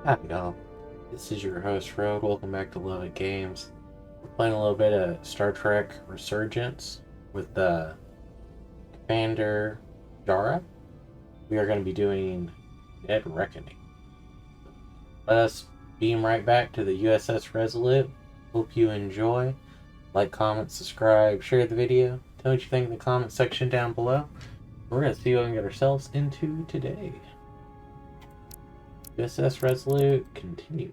Howdy All. This is your host Road. Welcome back to LovettGamez. We're playing a little bit of Star Trek Resurgence with Commander Jara. We are going to be doing Dead Reckoning. Let us beam right back to the USS Resolute. Hope you enjoy. Like, comment, subscribe, share the video. Tell what you think in the comment section down below. We're going to see what we can get ourselves into today. USS Resolute, continue.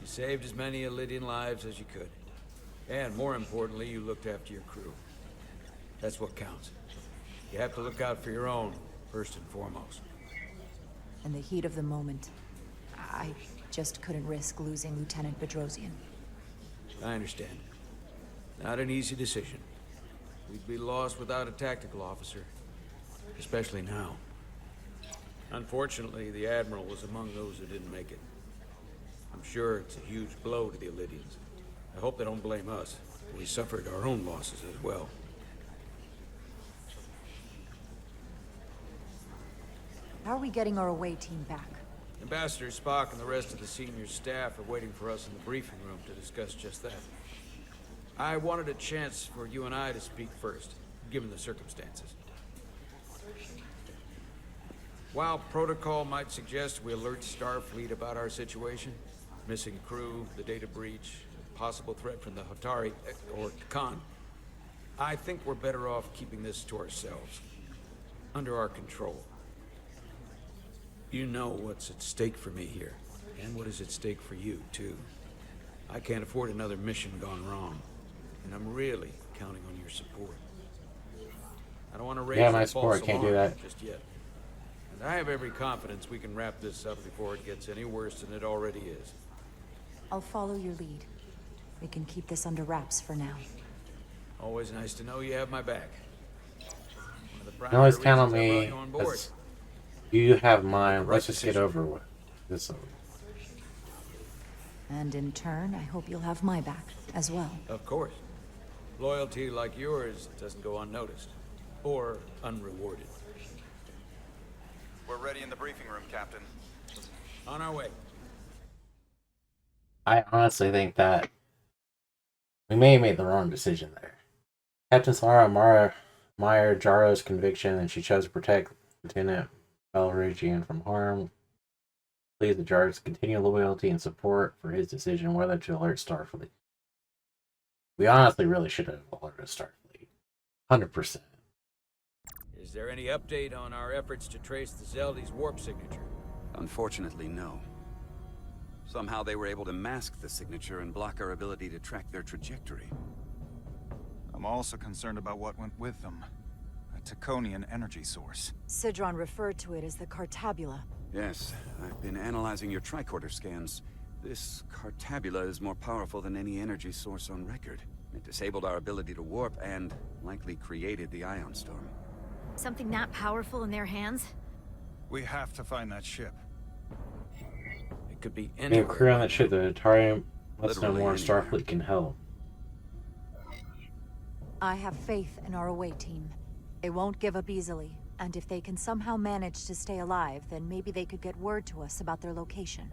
Saved as many Illydian lives as you could. And more importantly, you looked after your crew. That's what counts. You have to look out for your own, first and foremost. In the heat of the moment, I just couldn't risk losing Lieutenant Bedrosian. I understand. Not an easy decision. We'd be lost without a tactical officer. Especially now. Unfortunately, the Admiral was among those who didn't make it. I'm sure it's a huge blow to the Illydians. I hope they don't blame us. We suffered our own losses as well. How are we getting our away team back? Ambassador Spock and the rest of the senior staff are waiting for us in the briefing room to discuss just that. I wanted a chance for you and I to speak first, given the circumstances. While protocol might suggest we alert Starfleet about our situation, missing crew, the data breach, possible threat from the Hatari, or TKON, I think we're better off keeping this to ourselves, under our control. You know what's at stake for me here, and what is at stake for you, too. I can't afford another mission gone wrong, and I'm really counting on your support. I don't want to raise my a support false can't do alarm that just yet. And I have every confidence we can wrap this up before it gets any worse than it already is. I'll follow your lead. We can keep this under wraps for now. Always nice to know you have my back. One of the You primary can always count on reasons I brought me. you on board. As you have mine. Right Let's just get decision. over with this. And in turn, I hope you'll have my back as well. Of course. Loyalty like yours doesn't go unnoticed. Or unrewarded. We're ready in the briefing room, Captain. On our way. I honestly think that we may have made the wrong decision there. Captain Salara Meyer Jaro's conviction, and she chose to protect Lieutenant Belrigian from harm. Please the Jaro's continued loyalty and support for his decision whether to alert Starfleet. We honestly really should have alerted Starfleet. 100%. Is there any update on our efforts to trace the Zeldy's warp signature? Unfortunately, no. Somehow they were able to mask the signature and block our ability to track their trajectory. I'm also concerned about what went with them. A TKONian energy source. Sidron referred to it as the Cartabula. Yes, I've been analyzing your Tricorder scans. This Cartabula is more powerful than any energy source on record. It disabled our ability to warp and likely created the ion storm. Something that powerful in their hands? We have to find that ship. It could be We have anywhere. crew on that ship. The Atari lets know Literally more. anywhere. Starfleet can help. I have faith in our away team. They won't give up easily, and if they can somehow manage to stay alive, then maybe they could get word to us about their location.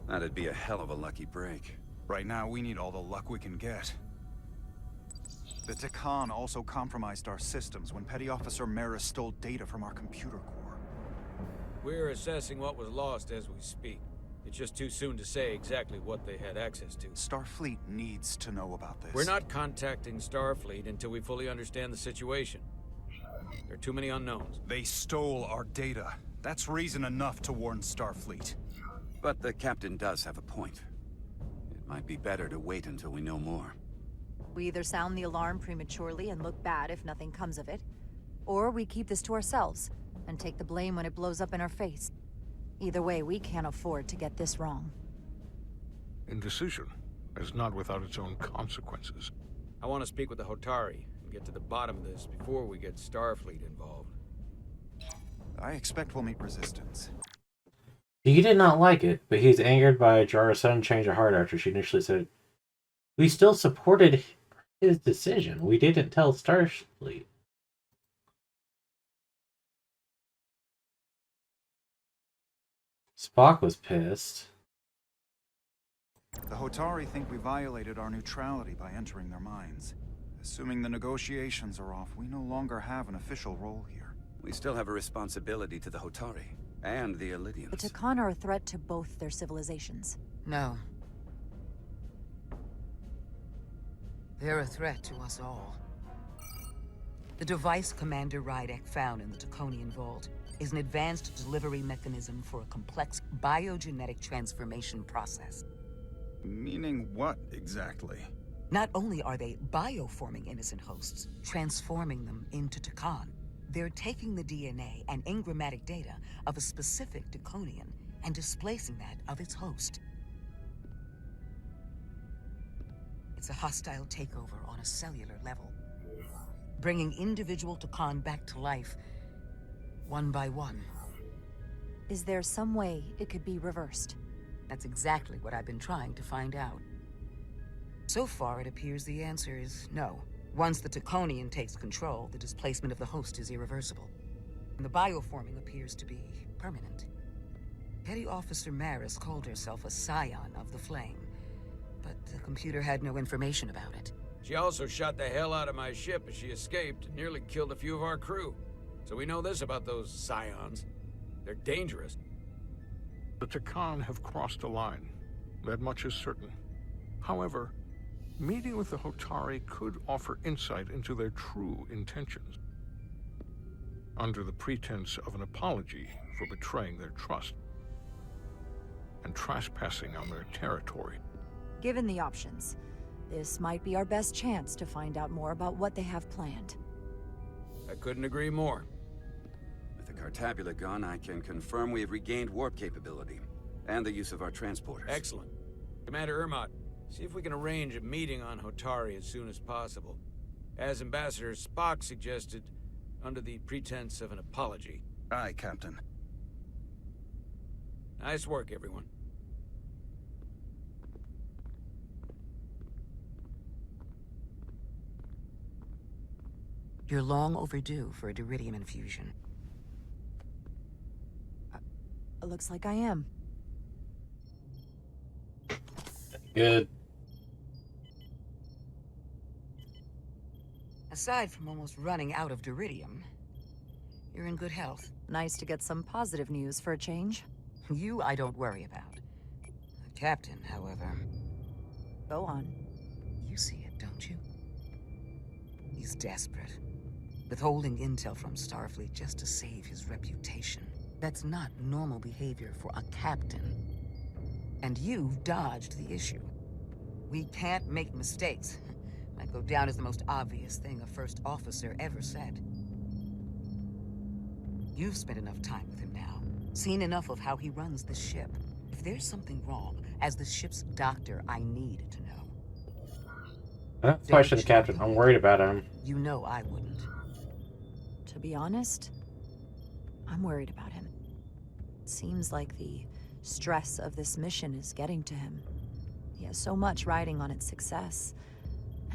That'd be a hell of a lucky break. Right now, we need all the luck we can get. The TKON also compromised our systems when Petty Officer Maris stole data from our computer core. We're assessing what was lost as we speak. It's just too soon to say exactly what they had access to. Starfleet needs to know about this. We're not contacting Starfleet until we fully understand the situation. There are too many unknowns. They stole our data. That's reason enough to warn Starfleet. But the captain does have a point. It might be better to wait until we know more. We either sound the alarm prematurely and look bad if nothing comes of it, or we keep this to ourselves and take the blame when it blows up in our face. Either way, we can't afford to get this wrong. Indecision is not without its own consequences. I want to speak with the Hotari and get to the bottom of this before we get Starfleet involved. I expect we'll meet resistance. He did not like it, but he's angered by Jara's sudden change of heart after she initially said, "We still supported his decision. We didn't tell Starfleet." Spock was pissed. The Hotari think we violated our neutrality by entering their minds. Assuming the negotiations are off, we no longer have an official role here. We still have a responsibility to the Hotari and the Ilidians. The TKON are a threat to both their civilizations. No. They're a threat to us all. The device Commander Rydek found in the TKONian vault is an advanced delivery mechanism for a complex biogenetic transformation process. Meaning what, exactly? Not only are they bioforming innocent hosts, transforming them into TKON, they're taking the DNA and engrammatic data of a specific TKONian and displacing that of its host. It's a hostile takeover on a cellular level, bringing individual TKON back to life, one by one. Is there some way it could be reversed? That's exactly what I've been trying to find out. So far, it appears the answer is no. Once the TKONian takes control, the displacement of the host is irreversible. And the bioforming appears to be permanent. Petty Officer Maris called herself a scion of the Flame, but the computer had no information about it. She also shot the hell out of my ship as she escaped and nearly killed a few of our crew. So we know this about those scions. They're dangerous. The TKON have crossed a line. That much is certain. However, meeting with the Hotari could offer insight into their true intentions, under the pretense of an apology for betraying their trust and trespassing on their territory. Given the options, this might be our best chance to find out more about what they have planned. I couldn't agree more. With the Cartabula gone, I can confirm we have regained warp capability and the use of our transporters. Excellent. Commander Ermot, see if we can arrange a meeting on Hotari as soon as possible. As Ambassador Spock suggested, under the pretense of an apology. Aye, Captain. Nice work, everyone. You're long overdue for a duridium infusion. It looks like I am. Good. Aside from almost running out of duridium, you're in good health. Nice to get some positive news for a change. You, I don't worry about. The captain, however... Go on. You see it, don't you? He's desperate. Withholding intel from Starfleet just to save his reputation. That's not normal behavior for a captain. And you've dodged the issue. We can't make mistakes. Might go down as the most obvious thing a first officer ever said. You've spent enough time with him now. Seen enough of how he runs the ship. If there's something wrong, as the ship's doctor, I need to know. I don't question the captain. I'm worried about him. You know I wouldn't. To be honest, I'm worried about him. It seems like the stress of this mission is getting to him. He has so much riding on its success,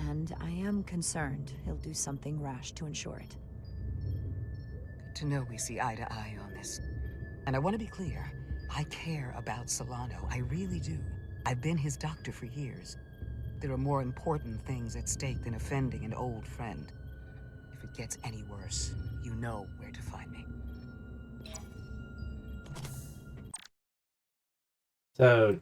and I am concerned he'll do something rash to ensure it. Good to know we see eye to eye on this. And I want to be clear, I care about Solano, I really do. I've been his doctor for years. There are more important things at stake than offending an old friend. If it gets any worse, you know where to find me. So,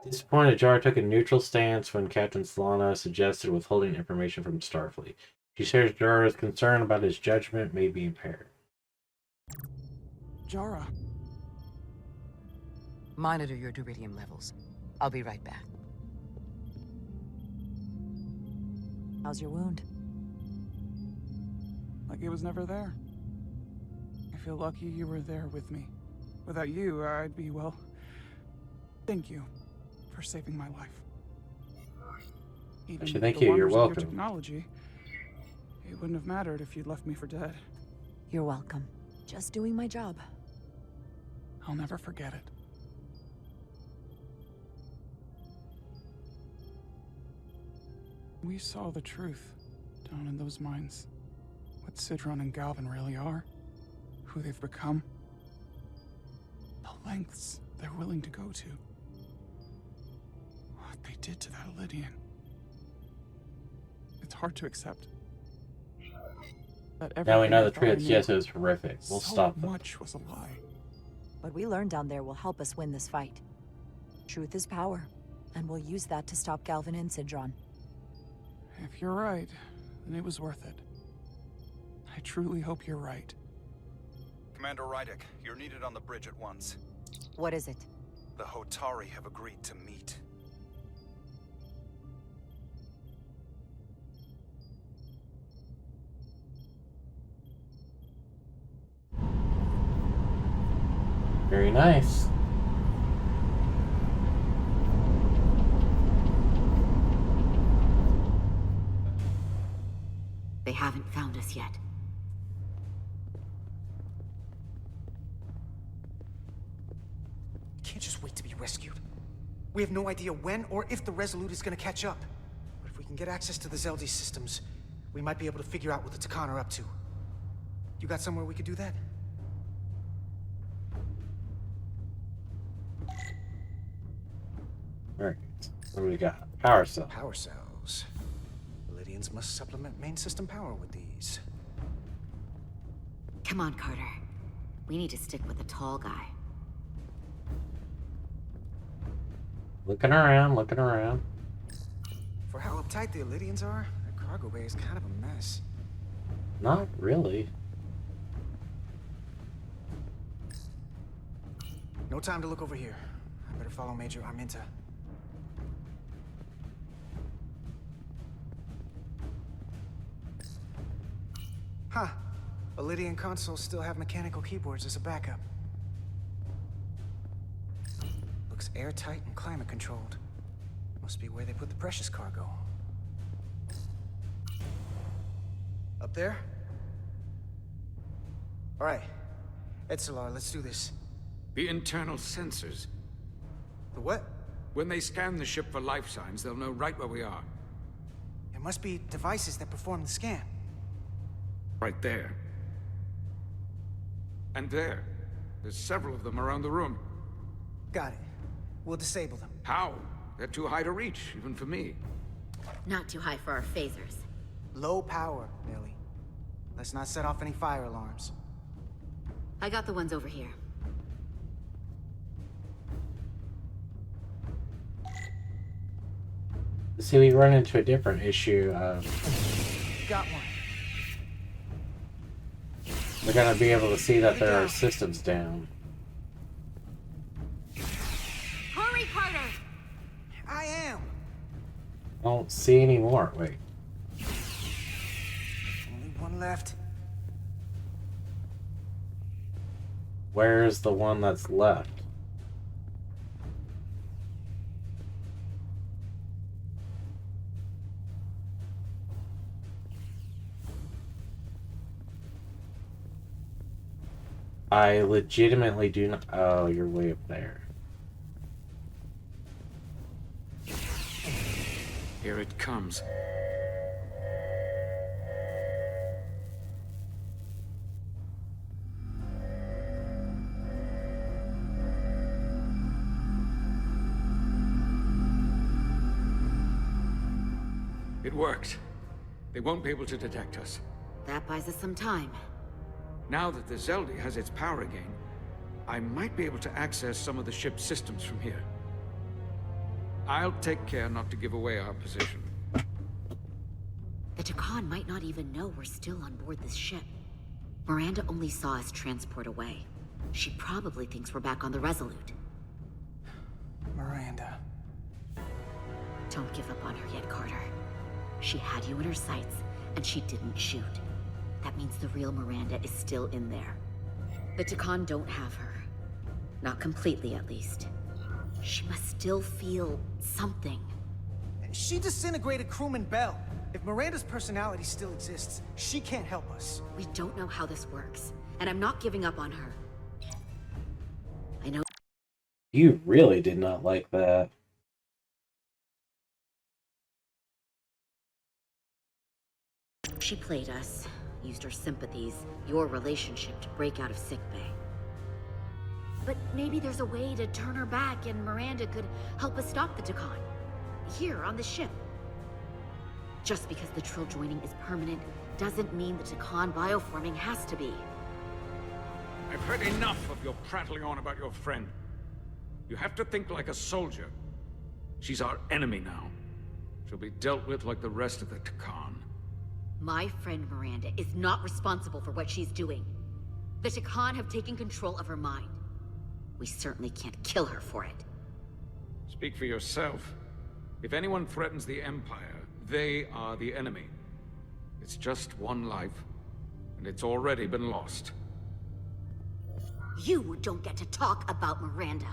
disappointed, Jar took a neutral stance when Captain Solano suggested withholding information from Starfleet. She shares Jara's concern about his judgment may be impaired. Jara. Monitor your duridium levels. I'll be right back. How's your wound? Like it was never there. If feel lucky you were there with me. Without you, I'd be, well... Thank you for saving my life. Even Actually, with thank the you. You're wonders of your welcome. technology, it wouldn't have mattered if you'd left me for dead. You're welcome. Just doing my job. I'll never forget it. We saw the truth down in those mines. What Sidron and Galvin really are. Who they've become. The lengths they're willing to go to. What they did to that Lydian. It's hard to accept. That Now we know the everything I thought I truth. knew, Yes, it was horrific. We'll so stop them. much was a lie. What we learned down there will help us win this fight. Truth is power, and we'll use that to stop Galvin and Sidron. If you're right, then it was worth it. I truly hope you're right. Commander Rydick, you're needed on the bridge at once. What is it? The Hotari have agreed to meet. Very nice. They haven't found us yet. Can't just wait to be rescued. We have no idea when or if the Resolute is gonna catch up. But if we can get access to the Zeldi systems, we might be able to figure out what the TKON are up to. You got somewhere we could do that? Alright. What do we got? Power cell. Power cells. Lydians must supplement main system power with these. Come on, Carter. We need to stick with the tall guy. Looking around, looking around. For how uptight the Lydians are, their cargo bay is kind of a mess. Not really. No time to look over here. I better follow Major Arminta. Huh. The Lydian consoles still have mechanical keyboards as a backup. Looks airtight and climate controlled. Must be where they put the precious cargo. Up there? All right. Etzelar, let's do this. The internal sensors. The what? When they scan the ship for life signs, they'll know right where we are. It must be devices that perform the scan. Right there. And there. There's several of them around the room. Got it. We'll disable them. How? They're too high to reach, even for me. Not too high for our phasers. Low power, Millie. Let's not set off any fire alarms. I got the ones over here. See, we run into a different issue of Got one. we're gonna be able to see that there are systems down. Hurry, Carter! I am. I don't see any more. Wait. Only one left. Where's the one that's left? I legitimately do not. Oh, you're way up there. Here it comes. It worked. They won't be able to detect us. That buys us some time. Now that the Zeldi has its power again, I might be able to access some of the ship's systems from here. I'll take care not to give away our position. The TKON might not even know we're still on board this ship. Miranda only saw us transport away. She probably thinks we're back on the Resolute. Miranda. Don't give up on her yet, Carter. She had you in her sights, and she didn't shoot. That means the real Miranda is still in there. The TKON don't have her. Not completely, at least. She must still feel something. She disintegrated crewman Bell. If Miranda's personality still exists, she can't help us. We don't know how this works, and I'm not giving up on her. I know. You really did not like that. She played us, used her sympathies, your relationship to break out of sickbay. But maybe there's a way to turn her back and Miranda could help us stop the TKON. Here, on the ship. Just because the Trill joining is permanent doesn't mean the TKON bioforming has to be. I've heard enough of your prattling on about your friend. You have to think like a soldier. She's our enemy now. She'll be dealt with like the rest of the TKON. My friend Miranda is not responsible for what she's doing. The TKON have taken control of her mind. We certainly can't kill her for it. Speak for yourself. If anyone threatens the Empire, they are the enemy. It's just one life, and it's already been lost. You don't get to talk about Miranda.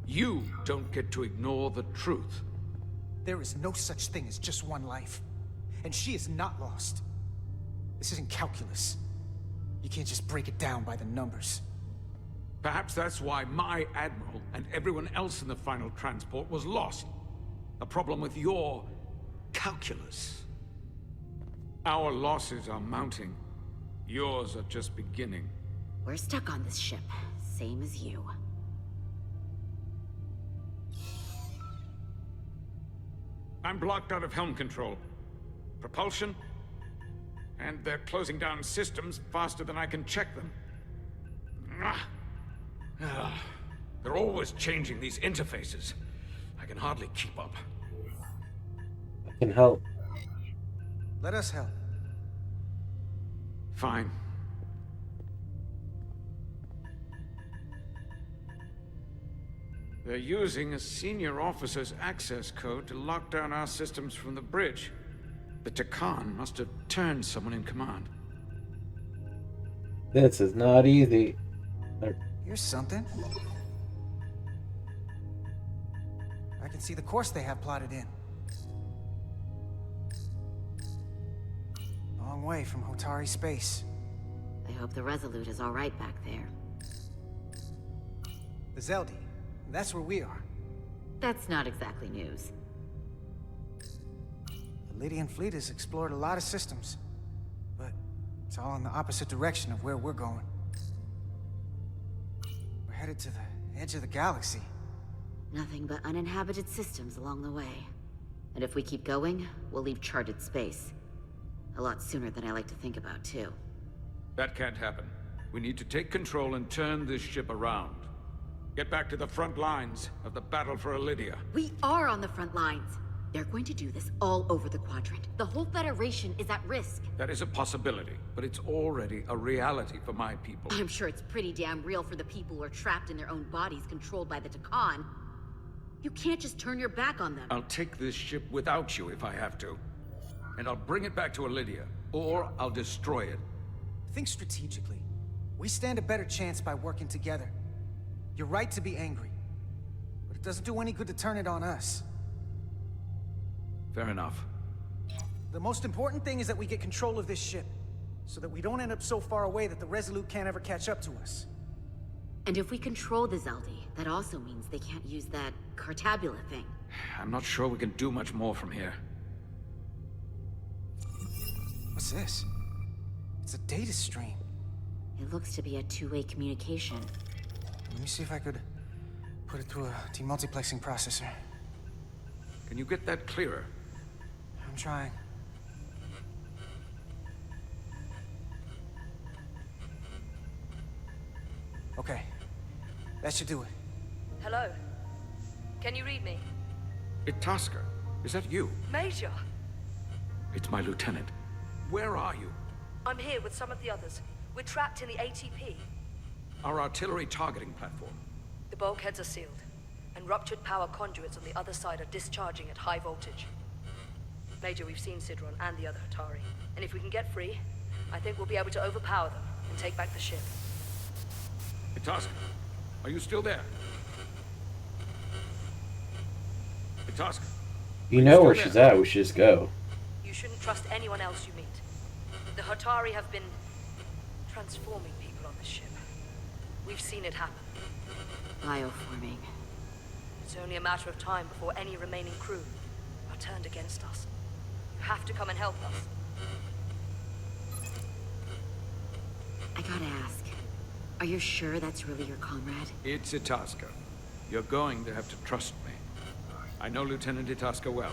You don't get to ignore the truth. There is no such thing as just one life. And she is not lost. This isn't calculus. You can't just break it down by the numbers. Perhaps that's why my Admiral and everyone else in the final transport was lost. A problem with your calculus. Our losses are mounting. Yours are just beginning. We're stuck on this ship, same as you. I'm blocked out of helm control. Propulsion? And they're closing down systems faster than I can check them. They're always changing these interfaces. I can hardly keep up. I can help. Let us help. Fine. They're using a senior officer's access code to lock down our systems from the bridge. The TKON must have turned someone in command. This is not easy. Here's something. I can see the course they have plotted in. Long way from Hotari space. I hope the Resolute is all right back there. The Zeldi. That's where we are. That's not exactly news. The Lydian fleet has explored a lot of systems, but it's all in the opposite direction of where we're going. We're headed to the edge of the galaxy. Nothing but uninhabited systems along the way. And if we keep going, we'll leave charted space. A lot sooner than I like to think about, too. That can't happen. We need to take control and turn this ship around. Get back to the front lines of the battle for Elydia. We are on the front lines. They're going to do this all over the Quadrant. The whole Federation is at risk. That is a possibility, but it's already a reality for my people. I'm sure it's pretty damn real for the people who are trapped in their own bodies controlled by the TKON. You can't just turn your back on them. I'll take this ship without you if I have to. And I'll bring it back to Elydia, or I'll destroy it. Think strategically. We stand a better chance by working together. You're right to be angry, but it doesn't do any good to turn it on us. Fair enough. The most important thing is that we get control of this ship, so that we don't end up so far away that the Resolute can't ever catch up to us. And if we control the Zeldi, that also means they can't use that Cartabula thing. I'm not sure we can do much more from here. What's this? It's a data stream. It looks to be a two-way communication. Let me see if I could put it through a demultiplexing processor. Can you get that clearer? I'm trying. Okay. That should do it. Hello? Can you read me? Itasca, is that you? Major! It's my lieutenant. Where are you? I'm here with some of the others. We're trapped in the ATP. Our artillery targeting platform. The bulkheads are sealed, and ruptured power conduits on the other side are discharging at high voltage. Major, we've seen Sidron and the other Hatari, and if we can get free, I think we'll be able to overpower them and take back the ship. Itasca, are you still there? Itasca. You know where she's at. We should just go. You shouldn't trust anyone else you meet. The Hatari have been transforming people on this ship. We've seen it happen. Bioforming. It's only a matter of time before any remaining crew are turned against us. You have to come and help us. I gotta ask, are you sure that's really your comrade? It's Itasca. You're going to have to trust me. I know Lieutenant Itasca well.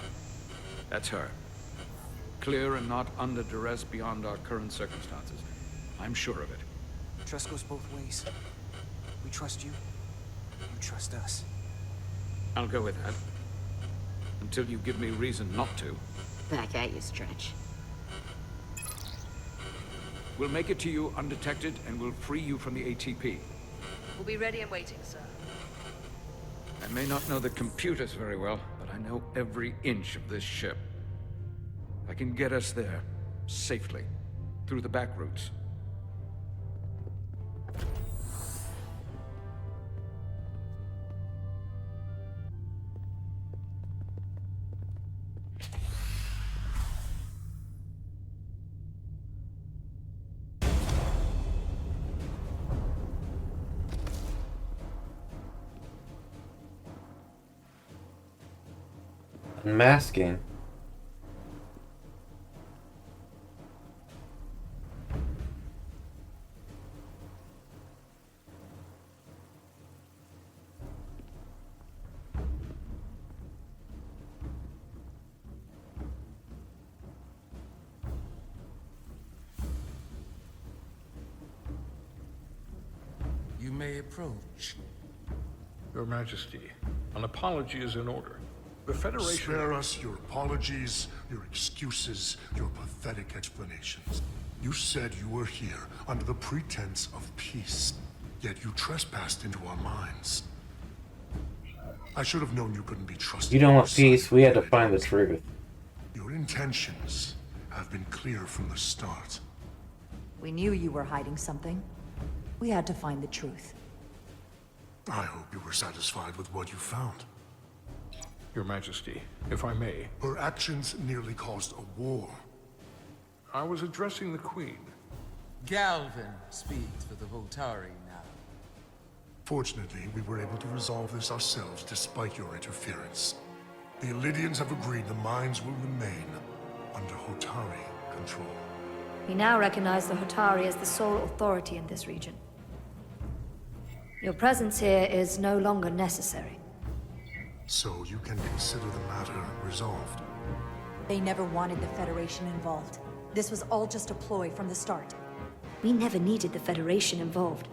That's her. Clear and not under duress beyond our current circumstances. I'm sure of it. Trust goes both ways. We trust you. You trust us. I'll go with that. Until you give me reason not to. Back at you, Stretch. We'll make it to you undetected, and we'll free you from the ATP. We'll be ready and waiting, sir. I may not know the computers very well, but I know every inch of this ship. I can get us there, safely, through the back routes. Unmasking. You may approach. Your Majesty, an apology is in order. The Federation... Spare us your apologies, your excuses, your pathetic explanations. You said you were here under the pretense of peace, yet you trespassed into our minds. I should have known you couldn't be trusted. You don't want peace, we had to find the truth. Your intentions have been clear from the start. We knew you were hiding something. We had to find the truth. I hope you were satisfied with what you found. Your Majesty, if I may. Her actions nearly caused a war. I was addressing the Queen. Galvin speaks for the Voltari now. Fortunately, we were able to resolve this ourselves despite your interference. The Illydians have agreed the mines will remain under Hotari control. We now recognize the Hotari as the sole authority in this region. Your presence here is no longer necessary. So you can consider the matter resolved. They never wanted the Federation involved. This was all just a ploy from the start. We never needed the Federation involved.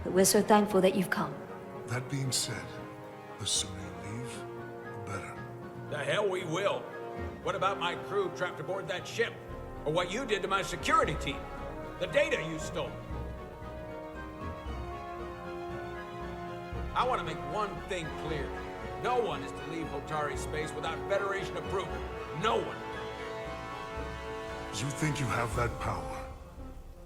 But we're so thankful that you've come. That being said, the sooner you leave, the better. The hell we will. What about my crew trapped aboard that ship? Or what you did to my security team? The data you stole? I want to make one thing clear. No one is to leave Hotari space without Federation approval. No one. You think you have that power,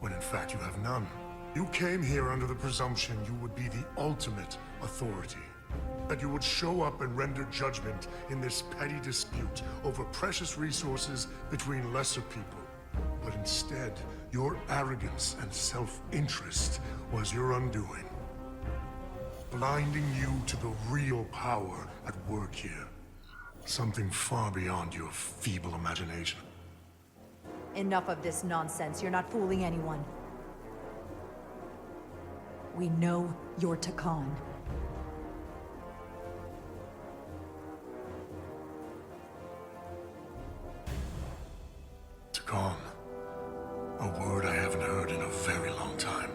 when in fact you have none. You came here under the presumption you would be the ultimate authority. That you would show up and render judgment in this petty dispute over precious resources between lesser people. But instead, your arrogance and self-interest was your undoing. Blinding you to the real power at work here. Something far beyond your feeble imagination. Enough of this nonsense. You're not fooling anyone. We know you're TKON. TKON. A word I haven't heard in a very long time.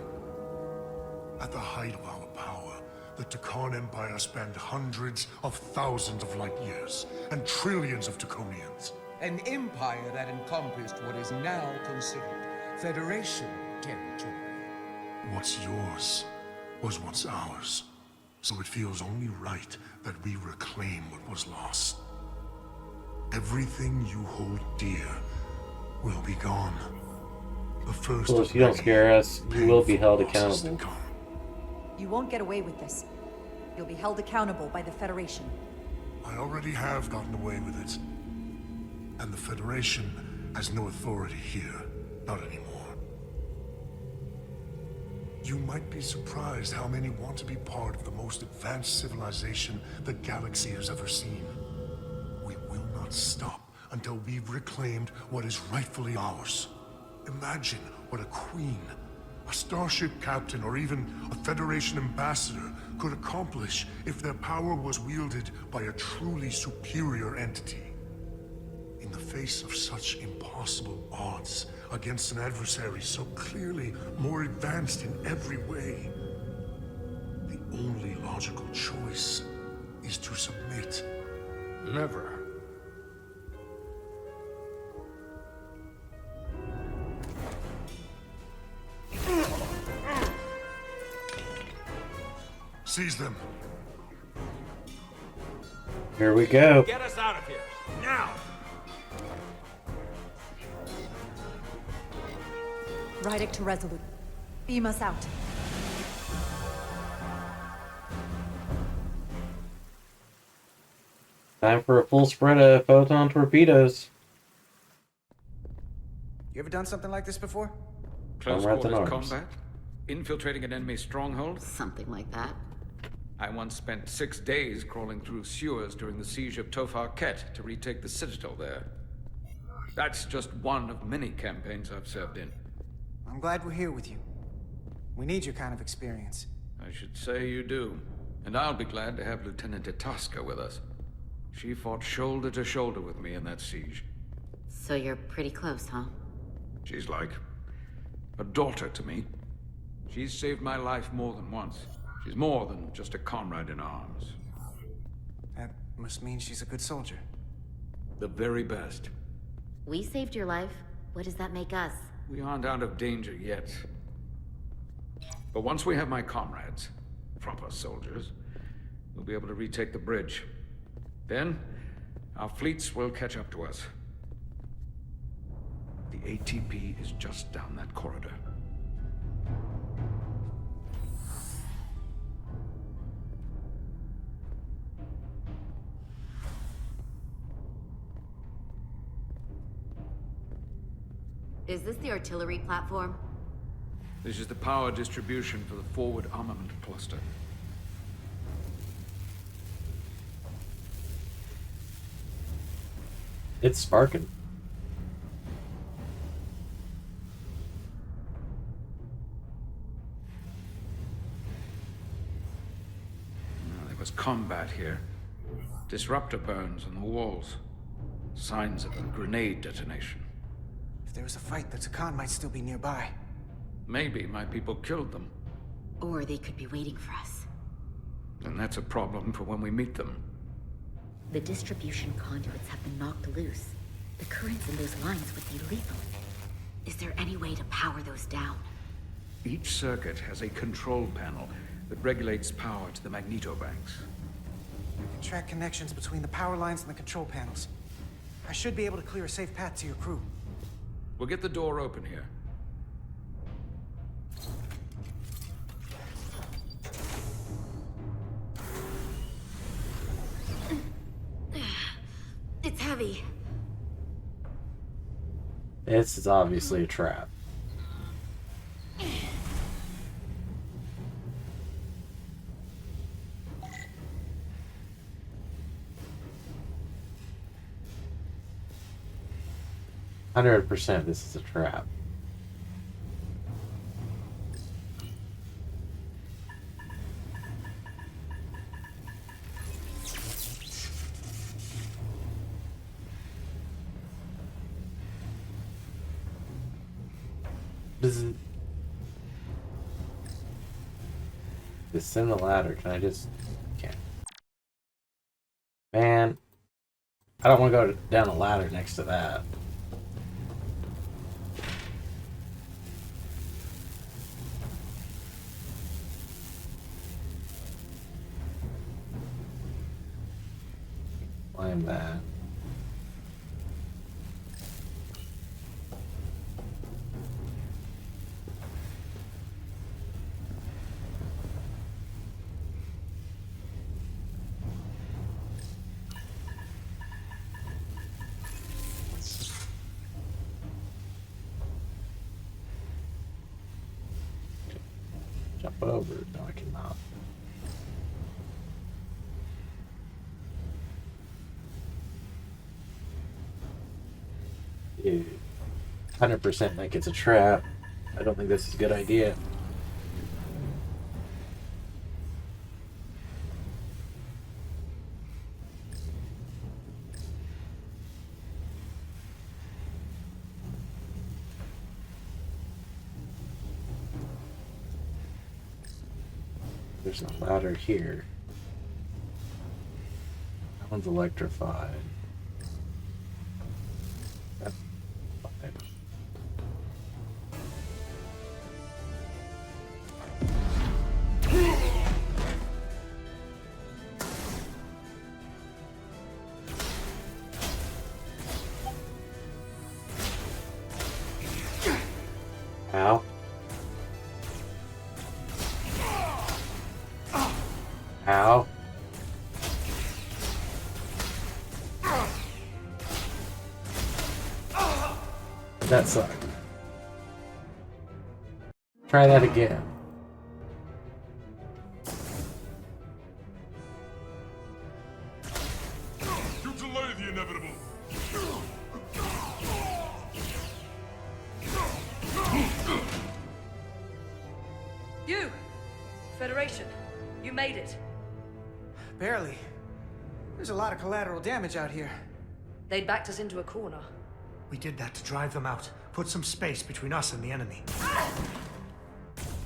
At the height of our power, the TKON Empire spanned hundreds of thousands of light years, and trillions of TKONians. An empire that encompassed what is now considered Federation territory. What's yours was once ours, so it feels only right that we reclaim what was lost. Everything you hold dear will be gone. The first Well, if you don't scare us, you will be held accountable. You won't get away with this. You'll be held accountable by the Federation. I already have gotten away with it. And the Federation has no authority here. Not anymore. You might be surprised how many want to be part of the most advanced civilization the galaxy has ever seen. We will not stop until we've reclaimed what is rightfully ours. Imagine what a queen, a starship captain, or even a Federation ambassador could accomplish if their power was wielded by a truly superior entity. In the face of such impossible odds against an adversary so clearly more advanced in every way, the only logical choice is to submit. Never. Seize them. Here we go. Get us out of here, now! Rydick to Resolute. Beam us out. Time for a full spread of photon torpedoes. You ever done something like this before? Close Comrades in quarters arms. combat? Infiltrating an enemy stronghold? Something like that. I once spent 6 days crawling through sewers during the siege of Tofar Ket to retake the citadel there. That's just one of many campaigns I've served in. I'm glad we're here with you. We need your kind of experience. I should say you do. And I'll be glad to have Lieutenant Itasca with us. She fought shoulder to shoulder with me in that siege. So you're pretty close, huh? She's like a daughter to me. She's saved my life more than once. She's more than just a comrade in arms. That must mean she's a good soldier. The very best. We saved your life. What does that make us? We aren't out of danger yet. But once we have my comrades, proper soldiers, we'll be able to retake the bridge. Then, our fleets will catch up to us. The ATP is just down that corridor. Is this the artillery platform? This is the power distribution for the forward armament cluster. It's sparking. There was combat here. Disruptor burns on the walls. Signs of a grenade detonation. If there was a fight, the TKON might still be nearby. Maybe my people killed them. Or they could be waiting for us. And that's a problem for when we meet them. The distribution conduits have been knocked loose. The currents in those lines would be lethal. Is there any way to power those down? Each circuit has a control panel that regulates power to the magnetobanks. You can track connections between the power lines and the control panels. I should be able to clear a safe path to your crew. We'll get the door open here. It's heavy. This is obviously a trap. %, this is a trap. Descend the ladder. Can I just... Can't. Man. I don't want to go down a ladder next to that. Climb that. over? No, I cannot. Dude, 100% think it's a trap. I don't think this is a good idea. There's a ladder here. That one's electrified. That's fine. Ow. Ow. That sucked. Try that again. You delay the inevitable. You! Federation, you made it. Barely. There's a lot of collateral damage out here. They'd backed us into a corner. We did that to drive them out. Put some space between us and the enemy.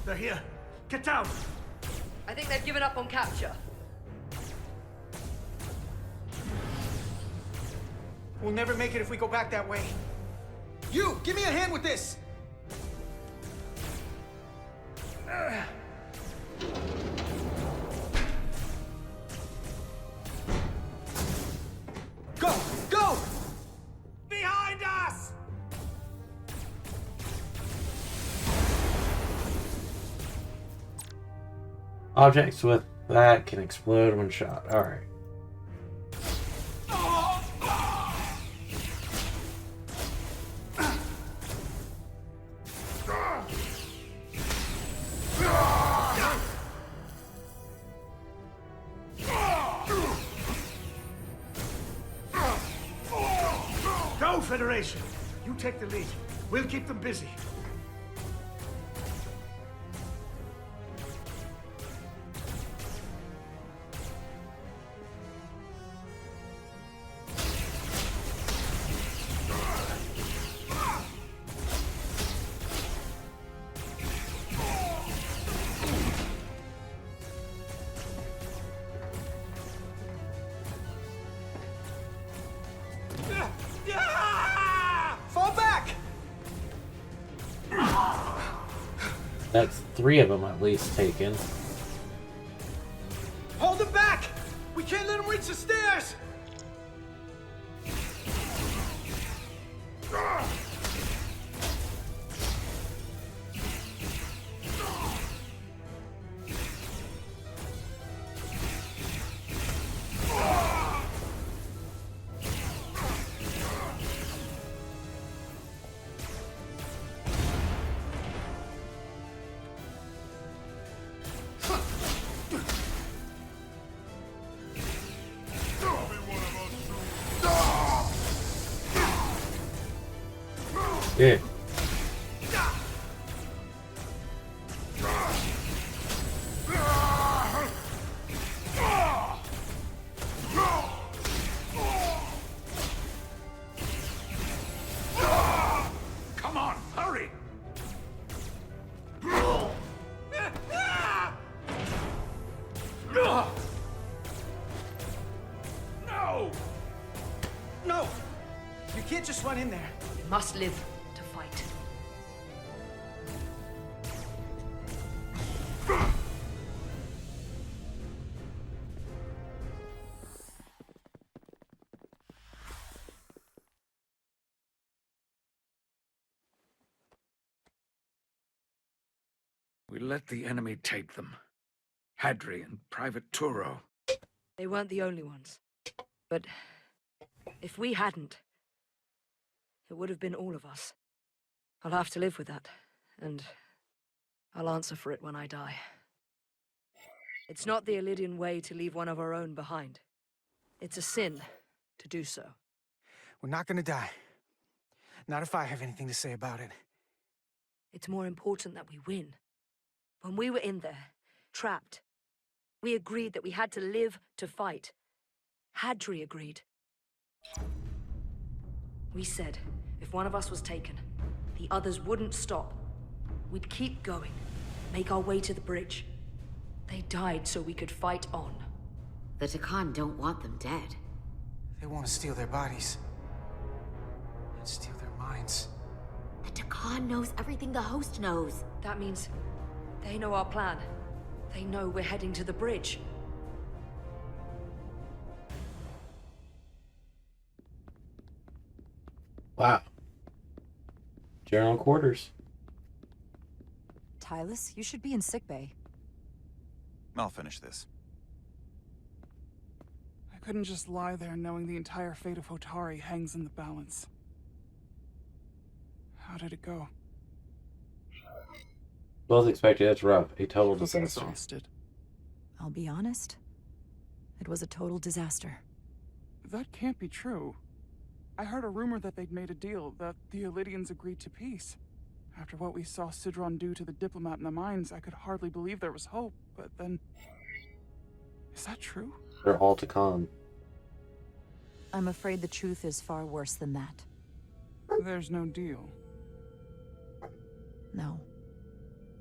They're here. Get down! I think they've given up on capture. We'll never make it if we go back that way. You! Give me a hand with this! Go! Go! Behind us! Objects with that can explode when shot. Alright. Go, Federation! You take the lead. We'll keep them busy. Fall back! That's 3 of them at least taken. Hold them back! We can't let them reach the stairs! Yeah. Come on, hurry! No! No! You can't just run in there. We must live to fight. We let the enemy take them. Hadri and Private Turo. They weren't the only ones. But if we hadn't, it would have been all of us. I'll have to live with that, and I'll answer for it when I die. It's not the Illidian way to leave one of our own behind. It's a sin to do so. We're not gonna die. Not if I have anything to say about it. It's more important that we win. When we were in there, trapped, we agreed that we had to live to fight. Hadri agreed. We said, if one of us was taken, the others wouldn't stop. We'd keep going, make our way to the bridge. They died so we could fight on. The TKON don't want them dead. They want to steal their bodies. And steal their minds. The TKON knows everything the host knows. That means they know our plan. They know we're heading to the bridge. Wow. General quarters. Tylus, you should be in sickbay. I'll finish this. I couldn't just lie there knowing the entire fate of Hotari hangs in the balance. How did it go? Well as expected, it's rough. A total I'm disaster. exhausted. I'll be honest. It was a total disaster. That can't be true. I heard a rumor that they'd made a deal, that the Illidians agreed to peace. After what we saw Sidron do to the diplomat in the mines, I could hardly believe there was hope, but then... Is that true? They're all TKON. I'm afraid the truth is far worse than that. There's no deal. No.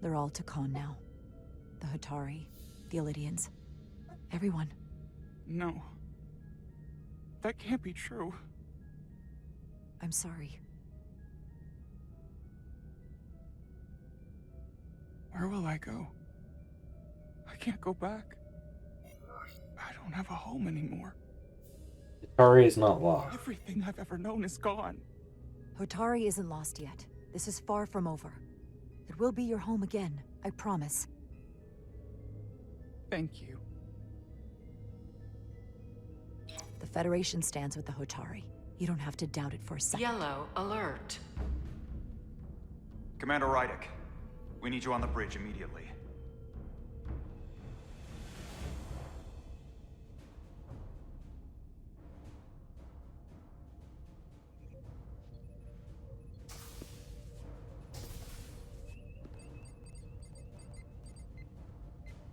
They're all TKON now. The Hotari, the Illidians, everyone. No. That can't be true. I'm sorry. Where will I go? I can't go back. I don't have a home anymore. Hotari is not lost. Everything I've ever known is gone. Hotari isn't lost yet. This is far from over. It will be your home again, I promise. Thank you. The Federation stands with the Hotari. You don't have to doubt it for a second. Yellow alert. Commander Rydick, we need you on the bridge immediately.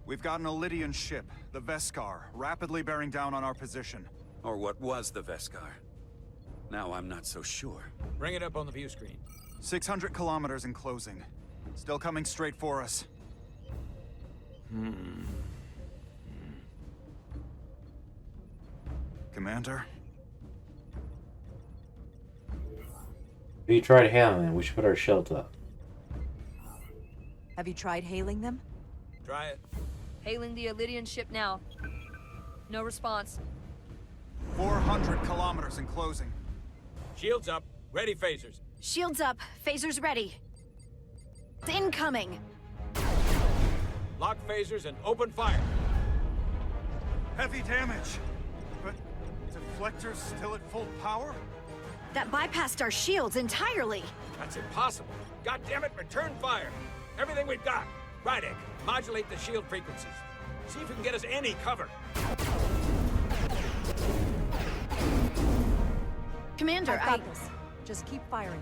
We've got an Illidian ship, the Veskar, rapidly bearing down on our position. Or what was the Veskar? Now I'm not so sure. Bring it up on the view screen. 600 kilometers in closing. Still coming straight for us. Commander? If you tried hailing, we should put our shields up. Have you tried hailing them? Try it. Hailing the Illidian ship now. No response. 400 kilometers in closing. Shields up. Ready phasers. Shields up. Phasers ready. Incoming. Lock phasers and open fire. Heavy damage. But deflectors still at full power? That bypassed our shields entirely. That's impossible. God damn it, return fire. Everything we've got. Rydick, modulate the shield frequencies. See if you can get us any cover. Commander, I've got this. Just keep firing.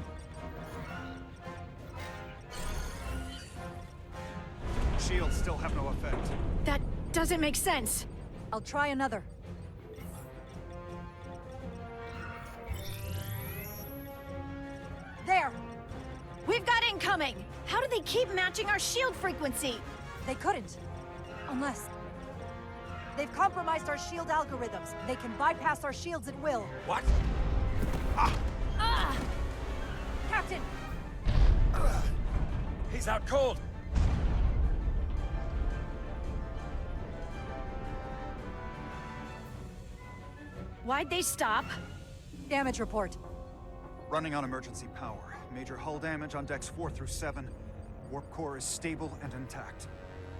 Shields still have no effect. That doesn't make sense. I'll try another. There! We've got incoming! How do they keep matching our shield frequency? They couldn't. Unless... They've compromised our shield algorithms. They can bypass our shields at will. What? Captain! He's out cold. Why'd they stop? Damage report. Running on emergency power. Major hull damage on decks 4 through 7. Warp core is stable and intact.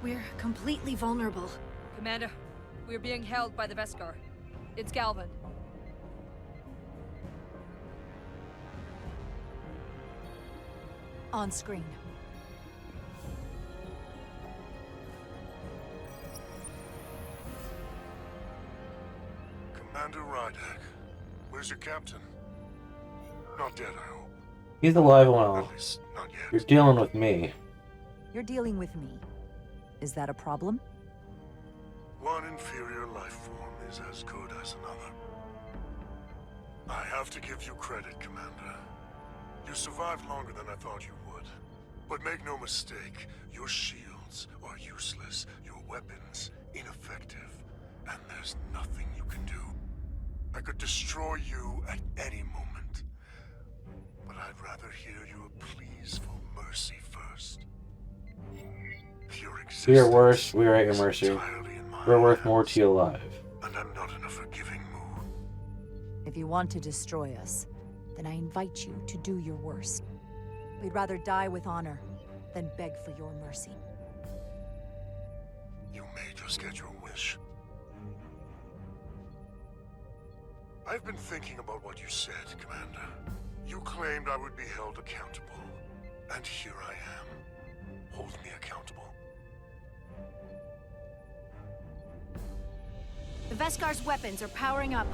We're completely vulnerable. Commander, we're being held by the Veskar. It's Galvin. On screen. Commander Rydek, where's your captain? Not dead, I hope. He's alive and well. At least, not yet. You're dealing with me. You're dealing with me. Is that a problem? One inferior life form is as good as another. I have to give you credit, Commander. You survived longer than I thought you would. But make no mistake, your shields are useless, your weapons ineffective, and there's nothing you can do. I could destroy you at any moment, but I'd rather hear your pleas for mercy first. Your existence We are worse, we are at your mercy. entirely in my We're worth hands, more to you alive. and I'm not in a forgiving mood. If you want to destroy us, then I invite you to do your worst. We'd rather die with honor than beg for your mercy. You may just get your wish. I've been thinking about what you said, Commander. You claimed I would be held accountable, and here I am. Hold me accountable. The Veskar's weapons are powering up.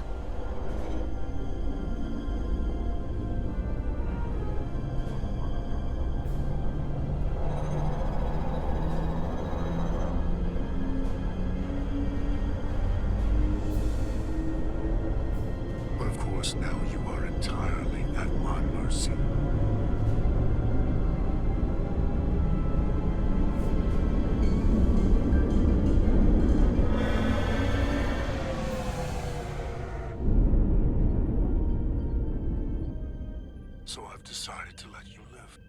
But of course, now you are entirely at my mercy. So I've decided to let you live,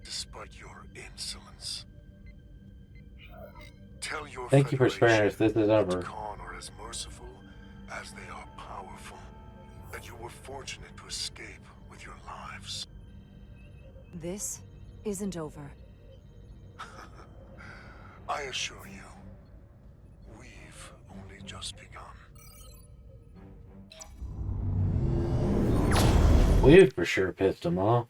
despite your insolence. Tell your Thank you for sparing us. This is over. TKON are as merciful as they are powerful. That you were fortunate to escape with your lives. This isn't over. I assure you, we've only just begun. We've for sure pissed him off.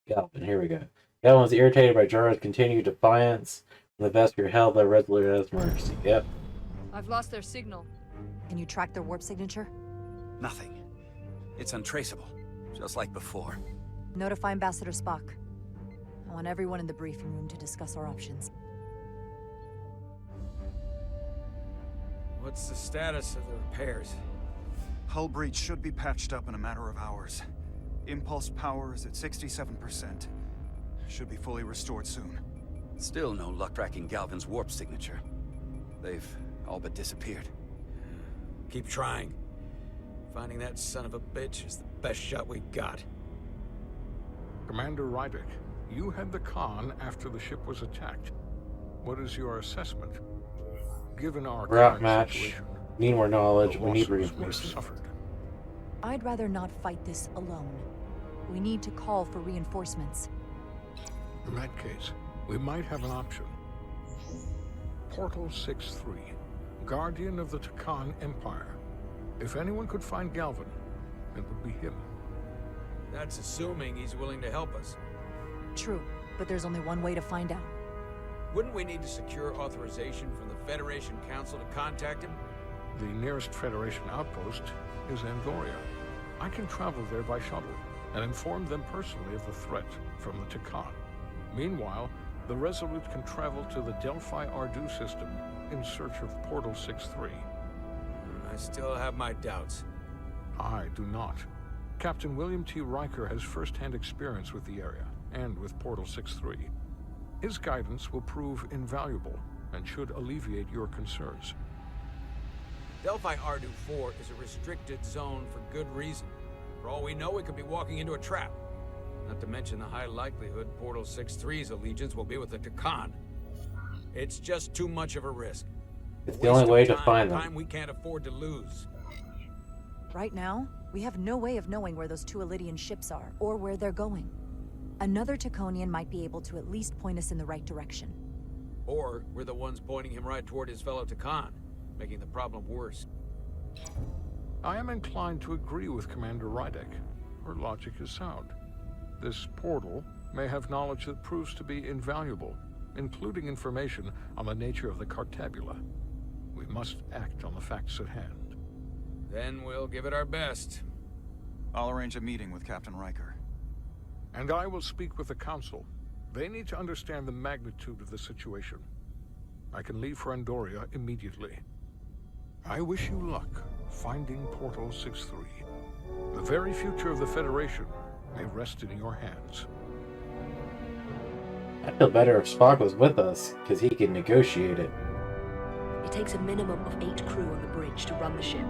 Galvin, here we go. Galvin was irritated by Jara's continued defiance, and the Vesker held by Resolute as mercy. Yep. I've lost their signal. Can you track their warp signature? Nothing. It's untraceable, just like before. Notify Ambassador Spock. I want everyone in the briefing room to discuss our options. What's the status of the repairs? Hull breach should be patched up in a matter of hours. Impulse power is at 67%. Should be fully restored soon. Still no luck tracking Galvin's warp signature. They've all but disappeared. Keep trying. Finding that son of a bitch is the best shot we got. Commander Rydek, you had the con after the ship was attacked. What is your assessment? Given our We're out current match. situation, Need more knowledge. the We need losses we've reinforcements. suffered. I'd rather not fight this alone. We need to call for reinforcements. In that case, we might have an option. Portal 6-3, Guardian of the TKON Empire. If anyone could find Galvin, it would be him. That's assuming he's willing to help us. True, but there's only one way to find out. Wouldn't we need to secure authorization from the Federation Council to contact him? The nearest Federation outpost is Angoria. I can travel there by shuttle and inform them personally of the threat from the TKON. Meanwhile, the Resolute can travel to the Delphi Ardu system in search of Portal 6-3. I still have my doubts. I do not. Captain WilliamTRiker has first-hand experience with the area and with Portal 6-3. His guidance will prove invaluable and should alleviate your concerns. Delphi Ardu 4 is a restricted zone for good reason. For all we know, we could be walking into a trap. Not to mention the high likelihood Portal 6-3's allegiance will be with the TKON. It's just too much of a risk. It's the only way to find them. Time we can't afford to lose. Right now, we have no way of knowing where those two Elydian ships are, or where they're going. Another TKONian might be able to at least point us in the right direction. Or we're the ones pointing him right toward his fellow TKON, making the problem worse. I am inclined to agree with Commander Rydek. Her logic is sound. This portal may have knowledge that proves to be invaluable, including information on the nature of the Cartabula. We must act on the facts at hand. Then we'll give it our best. I'll arrange a meeting with Captain Riker. And I will speak with the Council. They need to understand the magnitude of the situation. I can leave for Andoria immediately. I wish you luck finding Portal 6-3. The very future of the Federation may rest in your hands. I'd feel better if Spock was with us, because he could negotiate it. It takes a minimum of 8 crew on the bridge to run the ship.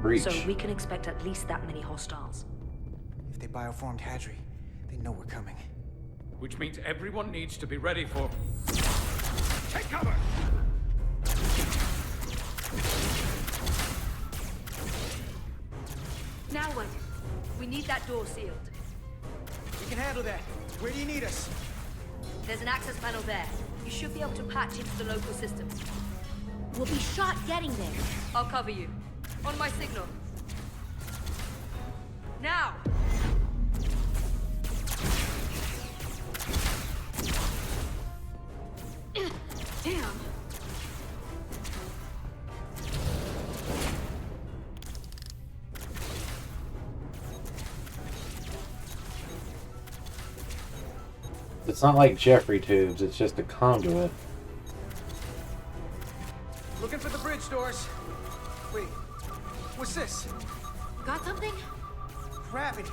Breach. So we can expect at least that many hostiles. If they bioformed Hadri, they know we're coming. Which means everyone needs to be ready for... Take cover! Now what? We need that door sealed. We can handle that. Where do you need us? There's an access panel there. You should be able to patch into the local systems. We'll be shot getting there. I'll cover you. On my signal. Now! Damn. It's not like Jeffrey tubes, it's just a conduit. Looking for the bridge doors. Wait, what's this? Got something? Gravity.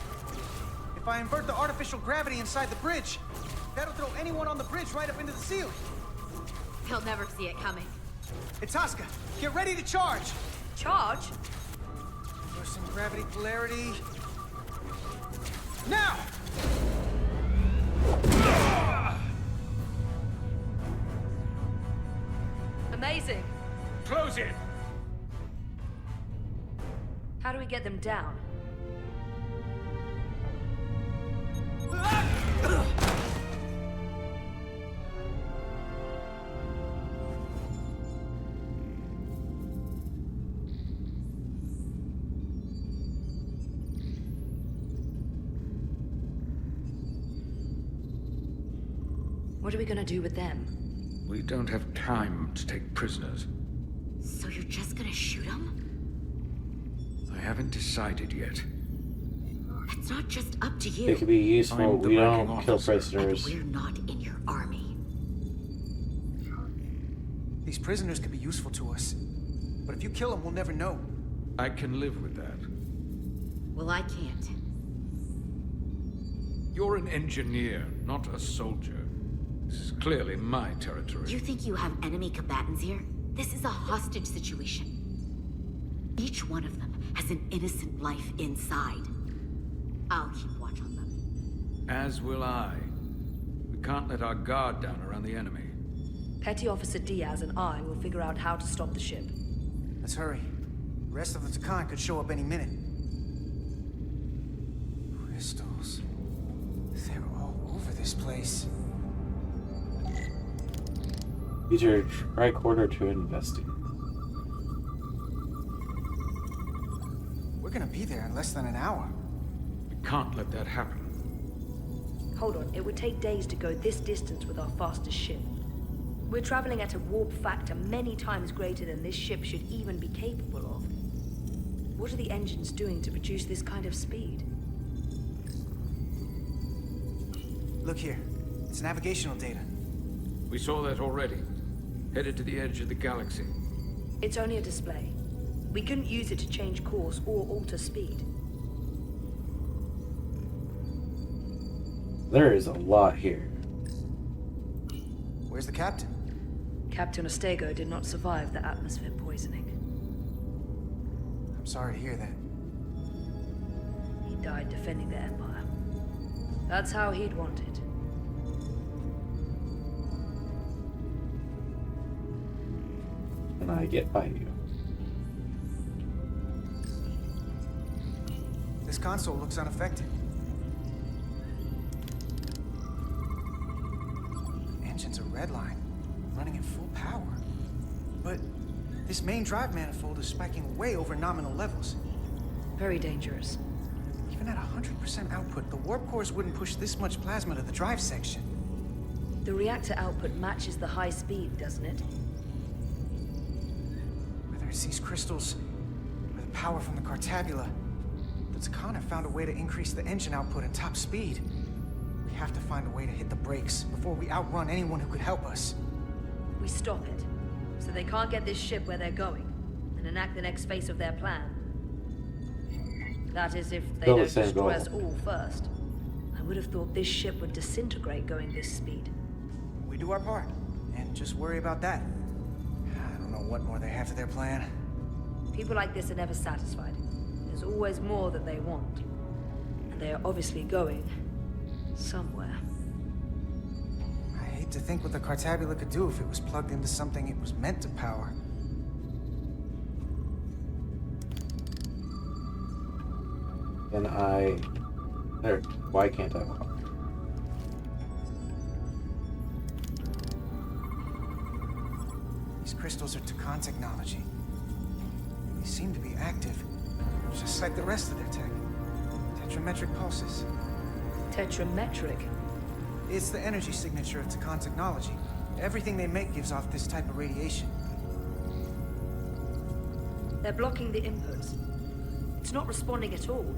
If I invert the artificial gravity inside the bridge, that'll throw anyone on the bridge right up into the ceiling. He'll never see it coming. Itasca, get ready to charge. Charge? Reversing gravity polarity. Now! Amazing. Close it! How do we get them down? What are we gonna do with them? We don't have time to take prisoners. So you're just gonna shoot them? I haven't decided yet. That's not just up to you. It could be useful. I'm the We ranking don't kill officer. prisoners. But we're not in your army. These prisoners could be useful to us. But if you kill them, we'll never know. I can live with that. Well, I can't. You're an engineer, not a soldier. This is clearly my territory. You think you have enemy combatants here? This is a hostage situation. Each one of them has an innocent life inside. I'll keep watch on them. As will I. We can't let our guard down around the enemy. Petty Officer Diaz and I will figure out how to stop the ship. Let's hurry. The rest of the TKON could show up any minute. Crystals. They're all over this place. Use your tricorder to investigate. We're gonna be there in less than an hour. We can't let that happen. Hold on, it would take days to go this distance with our fastest ship. We're traveling at a warp factor many times greater than this ship should even be capable of. What are the engines doing to produce this kind of speed? Look here. It's navigational data. We saw that already. Headed to the edge of the galaxy. It's only a display. We couldn't use it to change course or alter speed. There is a lot here. Where's the captain? Captain Ostego did not survive the atmosphere poisoning. I'm sorry to hear that. He died defending the Empire. That's how he'd want it. And I get by you. This console looks unaffected. Engines are redline, running at full power. But this main drive manifold is spiking way over nominal levels. Very dangerous. Even at 100% output, the warp cores wouldn't push this much plasma to the drive section. The reactor output matches the high speed, doesn't it? Whether it's these crystals or the power from the Cartabula, the TKON have found a way to increase the engine output and top speed. We have to find a way to hit the brakes before we outrun anyone who could help us. We stop it, so they can't get this ship where they're going, and enact the next phase of their plan. That is, if they don't destroy us all first. I would have thought this ship would disintegrate going this speed. We do our part, and just worry about that. I don't know what more they have to their plan. People like this are never satisfied. There's always more that they want. And they are obviously going somewhere. I hate to think what the Cartabula could do if it was plugged into something it was meant to power. Why can't I walk? These crystals are TKON technology. They seem to be active, just like the rest of their tech. Tetrametric pulses. Tetrametric? It's the energy signature of TKON technology. Everything they make gives off this type of radiation. They're blocking the inputs. It's not responding at all.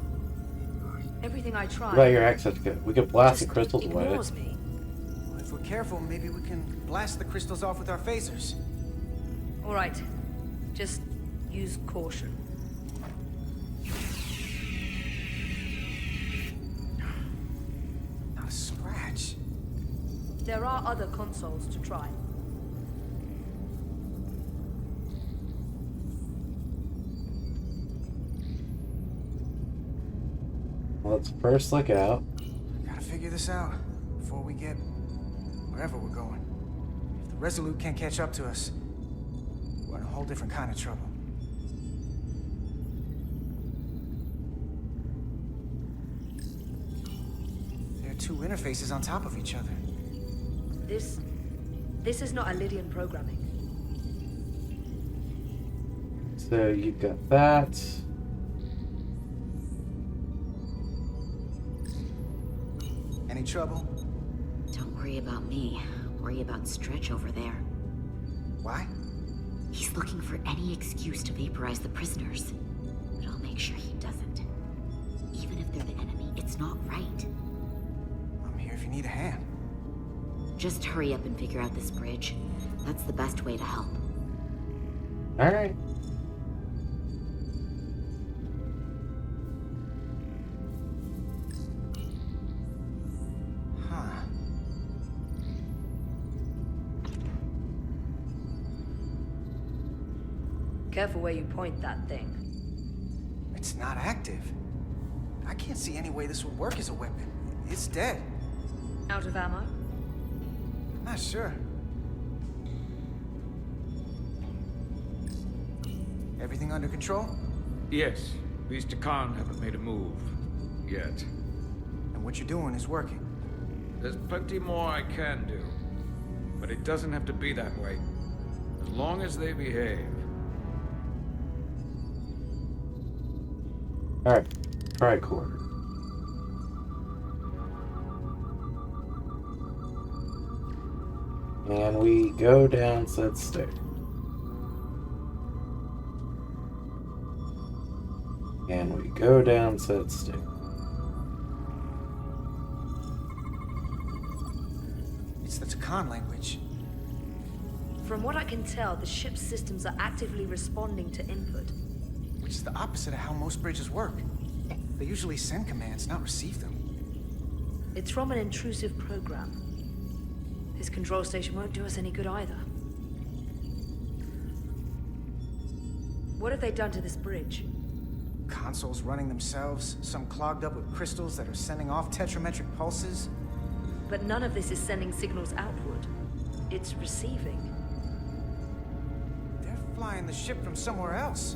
Everything I tried... What about your access kit? We could blast the crystals away. Well, if we're careful, maybe we can blast the crystals off with our phasers. All right. Just use caution. Not a scratch. There are other consoles to try. Let's first look out. Gotta figure this out before we get wherever we're going. If the Resolute can't catch up to us, we're in a whole different kind of trouble. There are two interfaces on top of each other. This is not Lydian programming. So you've got that. Any trouble? Don't worry about me. Worry about Stretch over there. Why? He's looking for any excuse to vaporize the prisoners. But I'll make sure he doesn't. Even if they're the enemy, it's not right. I'm here if you need a hand. Just hurry up and figure out this bridge. That's the best way to help. Alright. Careful where you point that thing. It's not active. I can't see any way this would work as a weapon. It's dead. Out of ammo? Not sure. Everything under control? Yes. These TKON haven't made a move. Yet. And what you're doing is working. There's plenty more I can do. But it doesn't have to be that way. As long as they behave. Alright, Tricorder. And we go down said stair. And we go down said stair. It's the TKON language. From what I can tell, the ship's systems are actively responding to input. Which is the opposite of how most bridges work. They usually send commands, not receive them. It's from an intrusive program. His control station won't do us any good either. What have they done to this bridge? Consoles running themselves, some clogged up with crystals that are sending off tetrametric pulses. But none of this is sending signals outward. It's receiving. They're flying the ship from somewhere else.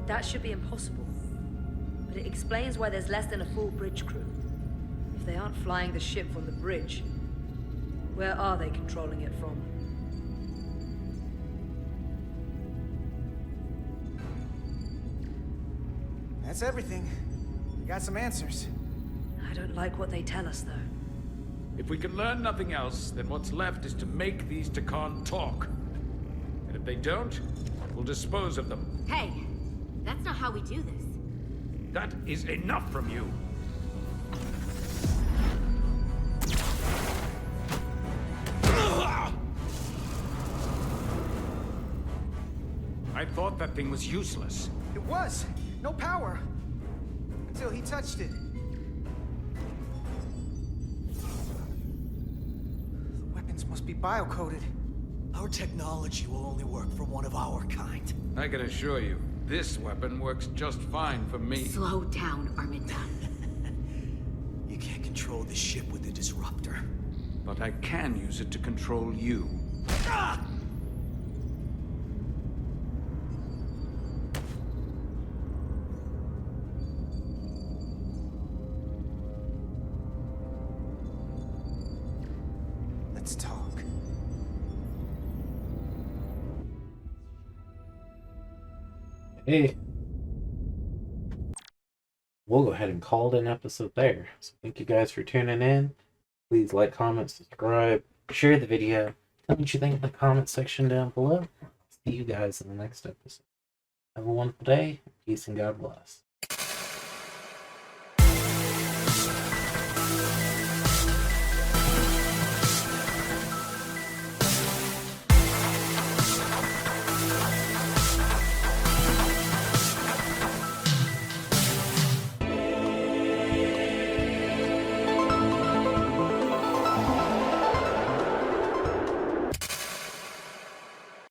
That should be impossible. But it explains why there's less than a full bridge crew. If they aren't flying the ship from the bridge, where are they controlling it from? That's everything. We got some answers. I don't like what they tell us, though. If we can learn nothing else, then what's left is to make these TKON talk. And if they don't, we'll dispose of them. Hey, that's not how we do this. That is enough from you. I thought that thing was useless. It was. No power. Until he touched it. The weapons must be biocoded. Our technology will only work for one of our kind. I can assure you, this weapon works just fine for me. Slow down, Arminta. You can't control the ship with the disruptor. But I can use it to control you. Ah! Let's talk. Hey. We'll go ahead and call it an episode there. So thank you guys for tuning in. Please like, comment, subscribe, share the video. Tell me what you think in the comment section down below. See you guys in the next episode. Have a wonderful day. Peace and God bless.